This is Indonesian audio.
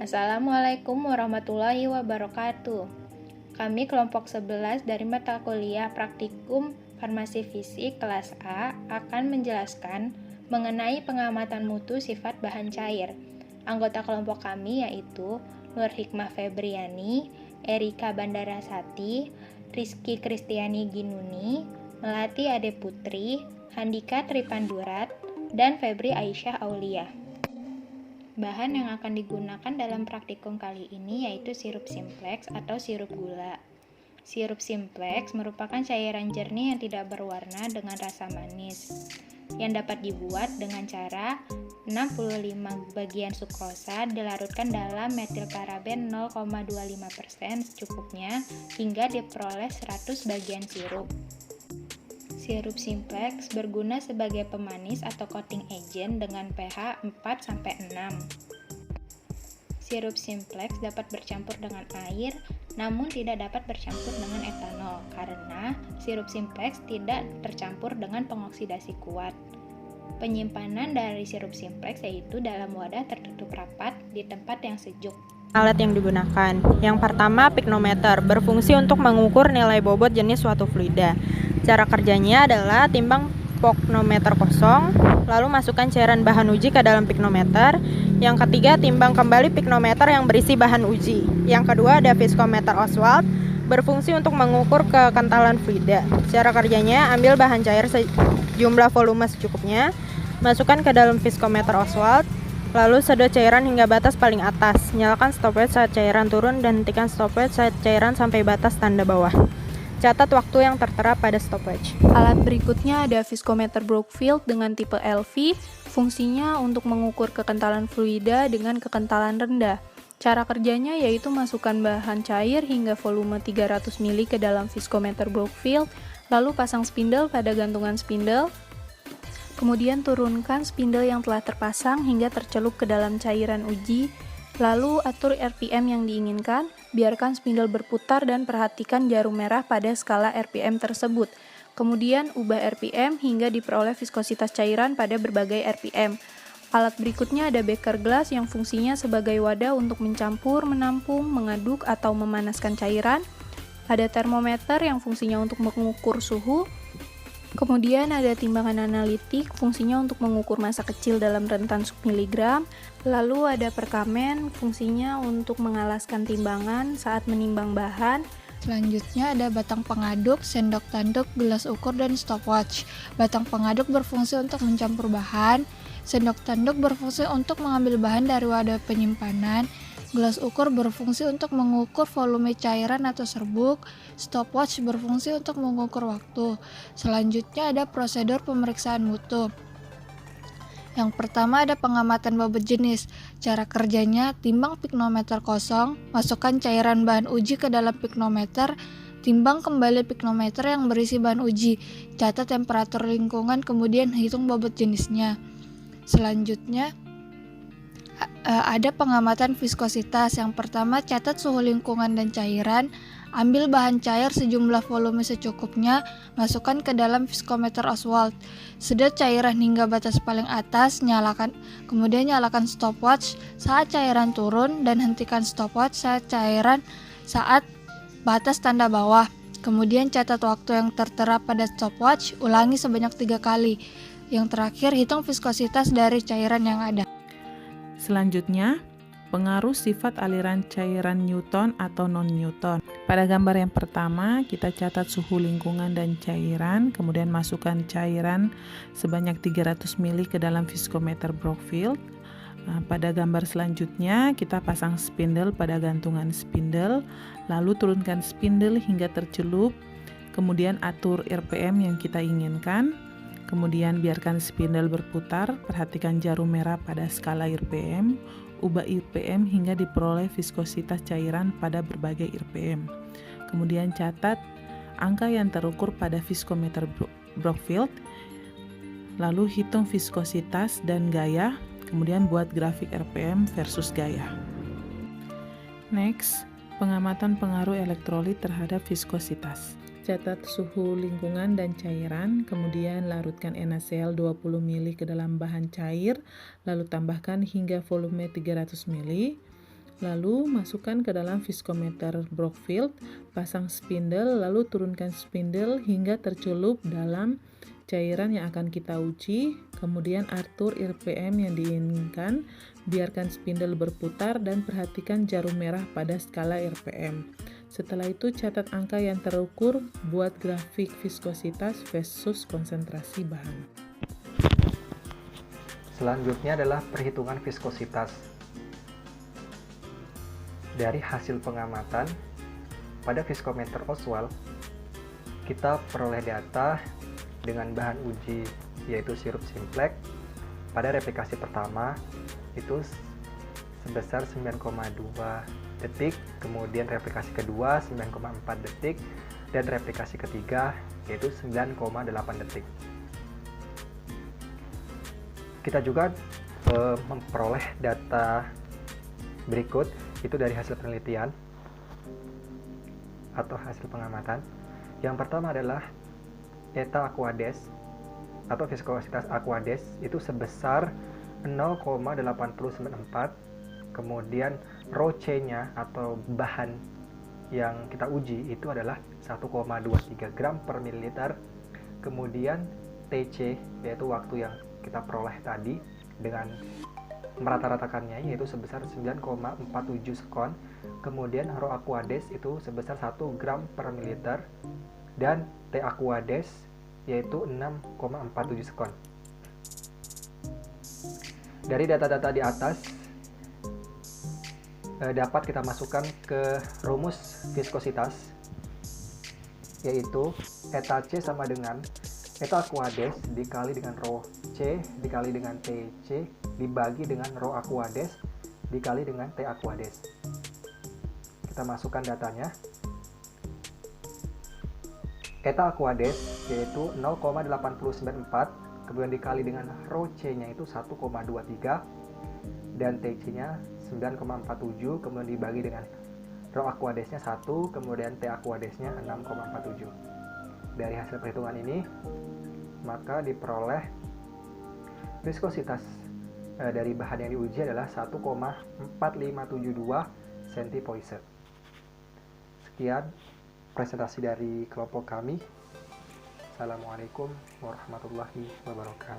Assalamualaikum warahmatullahi wabarakatuh. Kami kelompok 11 dari mata kuliah Praktikum Farmasi Fisik kelas A akan menjelaskan mengenai pengamatan mutu sifat bahan cair. Anggota kelompok kami yaitu Nur Hikmah Febriani, Erika Bandarasati, Rizky Kristiani Ginuni, Melati Ade Putri, Handika Tripandurat, dan Febri Aisyah Aulia. Bahan yang akan digunakan dalam praktikum kali ini yaitu sirup simplex atau sirup gula. Sirup simplex merupakan cairan jernih yang tidak berwarna dengan rasa manis, yang dapat dibuat dengan cara 65 bagian sukrosa dilarutkan dalam metil paraben 0,25% secukupnya hingga diperoleh 100 bagian sirup. Sirup simplex berguna sebagai pemanis atau coating agent dengan pH 4-6. Sirup simplex dapat bercampur dengan air, namun tidak dapat bercampur dengan etanol karena sirup simplex tidak tercampur dengan pengoksidasi kuat. Penyimpanan dari sirup simplex yaitu dalam wadah tertutup rapat di tempat yang sejuk. Alat yang digunakan. Yang pertama, piknometer, berfungsi untuk mengukur nilai bobot jenis suatu fluida. Cara kerjanya adalah timbang piknometer kosong, lalu masukkan cairan bahan uji ke dalam piknometer. Yang ketiga, timbang kembali piknometer yang berisi bahan uji. Yang kedua, ada viskometer Oswald, berfungsi untuk mengukur kekentalan fluida. Cara kerjanya, ambil bahan cair sejumlah volume secukupnya, masukkan ke dalam viskometer Oswald, lalu sedot cairan hingga batas paling atas. Nyalakan stopwatch saat cairan turun dan hentikan stopwatch saat cairan sampai batas tanda bawah. Catat waktu yang tertera pada stopwatch. Alat berikutnya ada viskometer Brookfield dengan tipe LV. Fungsinya untuk mengukur kekentalan fluida dengan kekentalan rendah. Cara kerjanya yaitu masukkan bahan cair hingga volume 300 ml ke dalam viskometer Brookfield, lalu pasang spindle pada gantungan spindle. Kemudian turunkan spindle yang telah terpasang hingga tercelup ke dalam cairan uji. Lalu atur RPM yang diinginkan, biarkan spindle berputar dan perhatikan jarum merah pada skala RPM tersebut. Kemudian ubah RPM hingga diperoleh viskositas cairan pada berbagai RPM. Alat berikutnya ada beaker glass yang fungsinya sebagai wadah untuk mencampur, menampung, mengaduk, atau memanaskan cairan. Ada termometer yang fungsinya untuk mengukur suhu. Kemudian ada timbangan analitik, fungsinya untuk mengukur massa kecil dalam rentan submiligram. Lalu ada perkamen, fungsinya untuk mengalaskan timbangan saat menimbang bahan. Selanjutnya ada batang pengaduk, sendok tanduk, gelas ukur, dan stopwatch. Batang pengaduk berfungsi untuk mencampur bahan. Sendok tanduk berfungsi untuk mengambil bahan dari wadah penyimpanan. Gelas ukur berfungsi untuk mengukur volume cairan atau serbuk. Stopwatch berfungsi untuk mengukur waktu. Selanjutnya ada prosedur pemeriksaan mutu. Yang pertama ada pengamatan bobot jenis. Cara kerjanya, timbang piknometer kosong, masukkan cairan bahan uji ke dalam piknometer, timbang kembali piknometer yang berisi bahan uji, catat temperatur lingkungan, kemudian hitung bobot jenisnya. Selanjutnya ada pengamatan viskositas. Yang pertama, catat suhu lingkungan dan cairan. Ambil bahan cair sejumlah volume secukupnya, masukkan ke dalam viskometer Oswald. Sedot cairan hingga batas paling atas, kemudian nyalakan stopwatch saat cairan turun dan hentikan stopwatch saat batas tanda bawah. Kemudian catat waktu yang tertera pada stopwatch, ulangi sebanyak 3 kali. Yang terakhir, hitung viskositas dari cairan yang ada. Selanjutnya, pengaruh sifat aliran cairan Newton atau non-Newton. Pada gambar yang pertama, kita catat suhu lingkungan dan cairan, kemudian masukkan cairan sebanyak 300 ml ke dalam viskometer Brookfield. Pada gambar selanjutnya, kita pasang spindle pada gantungan spindle, lalu turunkan spindle hingga tercelup, kemudian atur RPM yang kita inginkan. Kemudian biarkan spindle berputar, perhatikan jarum merah pada skala RPM, ubah RPM hingga diperoleh viskositas cairan pada berbagai RPM. Kemudian catat angka yang terukur pada viskometer Brookfield, lalu hitung viskositas dan gaya, kemudian buat grafik RPM versus gaya. Next, pengamatan pengaruh elektrolit terhadap viskositas. Catat suhu lingkungan dan cairan, kemudian larutkan NaCl 20 ml ke dalam bahan cair, lalu tambahkan hingga volume 300 ml. Lalu masukkan ke dalam viskometer Brockfield, pasang spindle, lalu turunkan spindle hingga tercelup dalam cairan yang akan kita uji. Kemudian atur RPM yang diinginkan, biarkan spindle berputar dan perhatikan jarum merah pada skala RPM. Setelah itu catat angka yang terukur, buat grafik viskositas versus konsentrasi bahan. Selanjutnya adalah perhitungan viskositas. Dari hasil pengamatan pada viskometer Oswald, kita peroleh data dengan bahan uji yaitu sirup Simplex pada replikasi pertama itu sebesar 9,2 detik, kemudian replikasi kedua 9,4 detik, dan replikasi ketiga yaitu 9,8 detik. Kita juga memperoleh data berikut itu dari hasil penelitian atau hasil pengamatan. Yang pertama adalah eta aquades atau viskositas aquades itu sebesar 0,894, kemudian rho C-nya atau bahan yang kita uji itu adalah 1,23 gram per mililiter, kemudian TC yaitu waktu yang kita peroleh tadi dengan merata-ratakannya yaitu sebesar 9,47 sekon, kemudian rho aquades itu sebesar 1 gram per mililiter, dan T aquades yaitu 6,47 sekon. Dari data-data di atas dapat kita masukkan ke rumus viskositas, yaitu eta C sama dengan eta aquades dikali dengan rho C dikali dengan TC dibagi dengan rho aquades dikali dengan T aquades. Kita masukkan datanya. Eta aquades yaitu 0,894, kemudian dikali dengan rho C-nya itu 1,23 dan TC-nya 9,47, kemudian dibagi dengan rho aquadesnya 1, kemudian T aquadesnya 6,47. Dari hasil perhitungan ini maka diperoleh viskositas dari bahan yang diuji adalah 1,4572 centipoise. Sekian presentasi dari kelompok kami. Assalamualaikum warahmatullahi wabarakatuh.